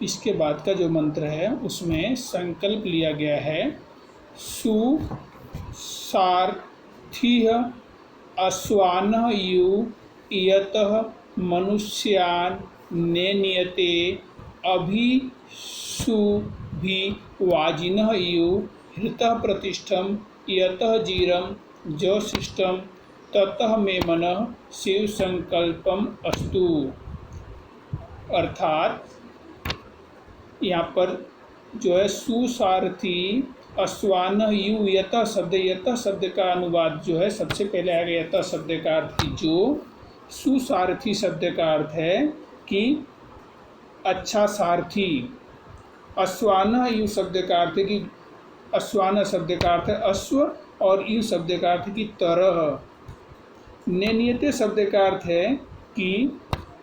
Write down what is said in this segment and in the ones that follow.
इसके बाद का जो मंत्र है उसमें संकल्प लिया गया है सुसारथिः अश्वानः यु यतः मनुष्यान् नेनियते अभिसुभिवाजिनः यु हृतः प्रतिष्ठं यतः जीरं ज्योतिष्ठं ततः मे मनः शिव संकल्पम अस्तु। अर्थात यहाँ पर जो है सुसारथी अश्वान यु यतः शब्द का अनुवाद जो है सबसे पहले आएगा यतः शब्द का अर्थ की जो सुसारथी शब्द का अर्थ है कि अच्छा सारथी। अश्वान यु शब्द का अर्थ है कि अश्वान शब्द का अर्थ है अश्व और यु शब्द का अर्थ की तरह। नेनियते शब्द का अर्थ है कि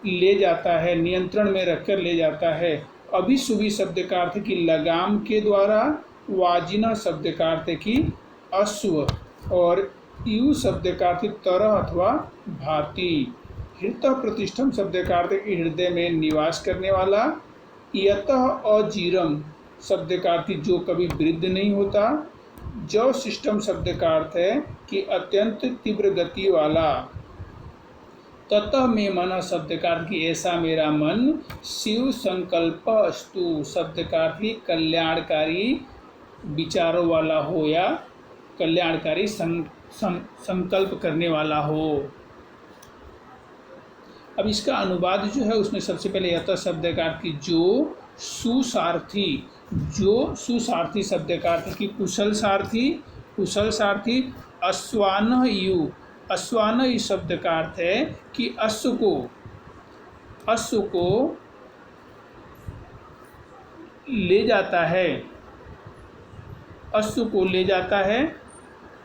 ले जाता है, नियंत्रण में रखकर ले जाता है। अभिसुभी शब्द का अर्थ की लगाम के द्वारा। वाजिना शब्द का अर्थ की अश्व और यु शब्द का अर्थ तरह अथवा भांति। हृतः प्रतिष्ठम शब्द का अर्थ की हृदय में निवास करने वाला। यतः अजीरम शब्द का अर्थ जो कभी वृद्ध नहीं होता। जो सिस्टम शब्द का अर्थ है कि अत्यंत तीव्र गति वाला। ततः मे मन शब्द का अर्थ की ऐसा मेरा मन। शिव संकल्प अस्तु शब्द का अर्थ की कल्याणकारी विचारों वाला हो या कल्याणकारी संकल्प करने वाला हो। अब इसका अनुवाद जो है उसमें सबसे पहले यतः शब्द का अर्थ की जो सुसारथी, जो सुसारथी शब्द का अर्थ की कुशल सारथी, कुशल सारथी। अश्वान यु, अश्वान इस शब्द का अर्थ है कि अश्व को ले जाता है, अश्व को ले जाता है।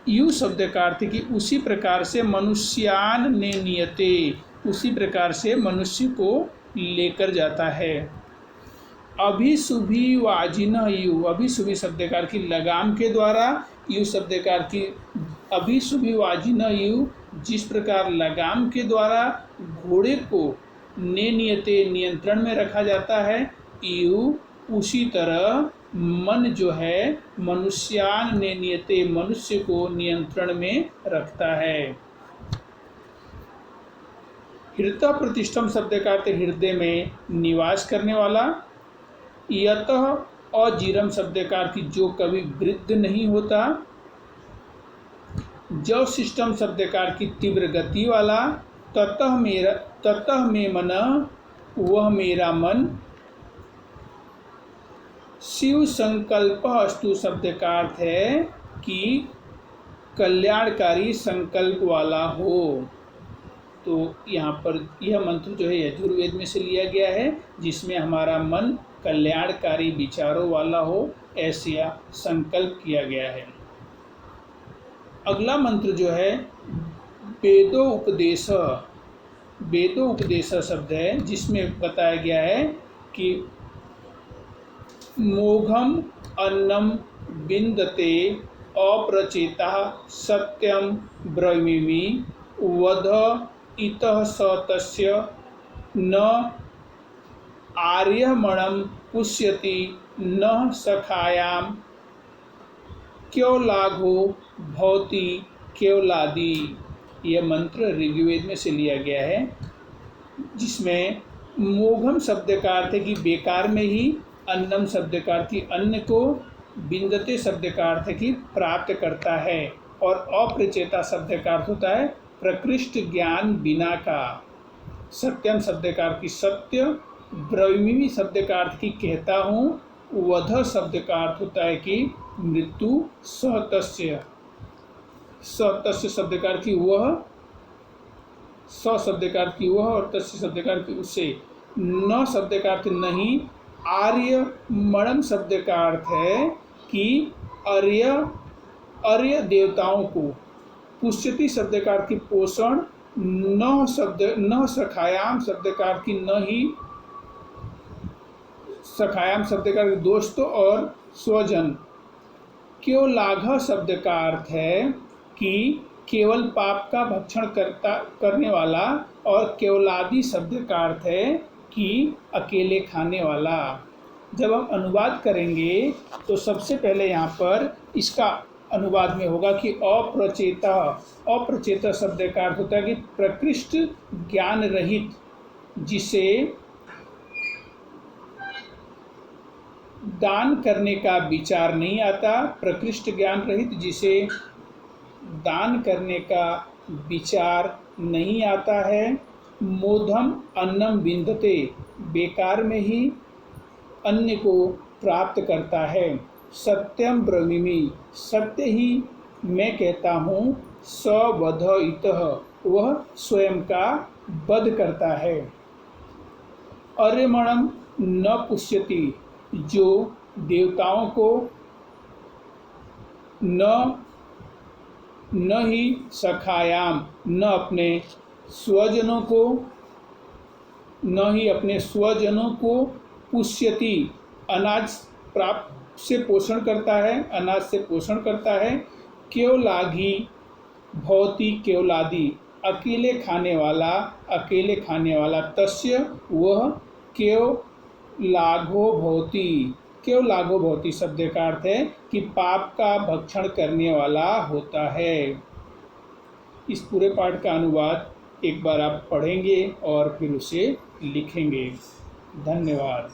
यु शब्द का अर्थ कि उसी प्रकार से मनुष्यान ने नियते, उसी प्रकार से मनुष्य को लेकर जाता है। अभिसुभी वाजिनः यु, अभिसुभी शब्द का अर्थ की लगाम के द्वारा। यु शब्द का अर्थ की अभिसुभी वाजिनः यु जिस प्रकार लगाम के द्वारा घोड़े को नियते नियंत्रण में रखा जाता है। यु उसी तरह मन जो है मनुष्यान ने नियते मनुष्य को नियंत्रण में रखता है। हृतः प्रतिष्ठम शब्द का अर्थ हृदय में निवास करने वाला। यतः अजीरम शब्द का अर्थ जो कभी वृद्ध नहीं होता। जो सिस्टम शब्द का अर्थ की तीव्र गति वाला। ततः मे मन, वह मेरा मन। शिव संकल्प अस्तु शब्द का अर्थ है कि कल्याणकारी संकल्प वाला हो। तो यहाँ पर यह मंत्र जो है यजुर्वेद में से लिया गया है जिसमें हमारा मन कल्याणकारी विचारों वाला हो ऐसा संकल्प किया गया है। अगला मंत्र जो है वेदो उपदेश शब्द है जिसमें बताया गया है कि मोघम अन्नम विन्दते अप्रचेता सत्यम ब्रवीमि वध इतः स तस्य न आर्यमणं पुष्यति न सखायाम केवलाघो भवति केवलादि। यह मंत्र ऋग्वेद में से लिया गया है जिसमें मोघम शब्द का अर्थ है कि बेकार में ही। अन्नम शब्द का अर्थ अन्न को। विन्दते शब्द का अर्थ है कि प्राप्त करता है। और अप्रचेता शब्द का अर्थ होता है प्रकृष्ट ज्ञान बिना का। सत्यम शब्द का अर्थ सत्य। ब्रवीमि शब्द का अर्थ की कहता हूँ। वध शब्द का अर्थ होता है कि मृत्यु। सतस्य शब्द का अर्थ वह। स शब्द का अर्थ वह और तस्य शब्द का अर्थ उससे। न शब्द का अर्थ नहीं। आर्य मणम शब्द का अर्थ है कि अर्य देवताओं को। पुष्यति शब्द का अर्थ पोषण। न सखायाम शब्द का अर्थ न ही। सखायाम शब्द का दोस्त और स्वजन। केवलाघ शब्द का अर्थ है कि केवल पाप का भक्षण करने वाला। और केवलादि शब्द का अर्थ है कि अकेले खाने वाला। जब हम अनुवाद करेंगे तो सबसे पहले यहाँ पर इसका अनुवाद में होगा कि अप्रचेता। अप्रचेता शब्द का अर्थ होता है कि प्रकृष्ट ज्ञान रहित, जिसे दान करने का विचार नहीं आता। प्रकृष्ट ज्ञान रहित जिसे दान करने का विचार नहीं आता है। मोधम अन्नम विंदते, बेकार में ही अन्न को प्राप्त करता है। सत्यम ब्रवीमि, सत्य ही मैं कहता हूँ। सवध इतः, वह स्वयं का वध करता है। अर्यमणम न पुष्यति, जो देवताओं को न ही सखायाम, न अपने स्वजनों को पुष्यति, अनाज प्राप्त से पोषण करता है, अनाज से पोषण करता है। केवलाघी भवति केवलादि, अकेले खाने वाला। तस्य, वह केवलाघो भवति। केवलाघो भवति शब्द का अर्थ है कि पाप का भक्षण करने वाला होता है। इस पूरे पाठ का अनुवाद एक बार आप पढ़ेंगे और फिर उसे लिखेंगे। धन्यवाद।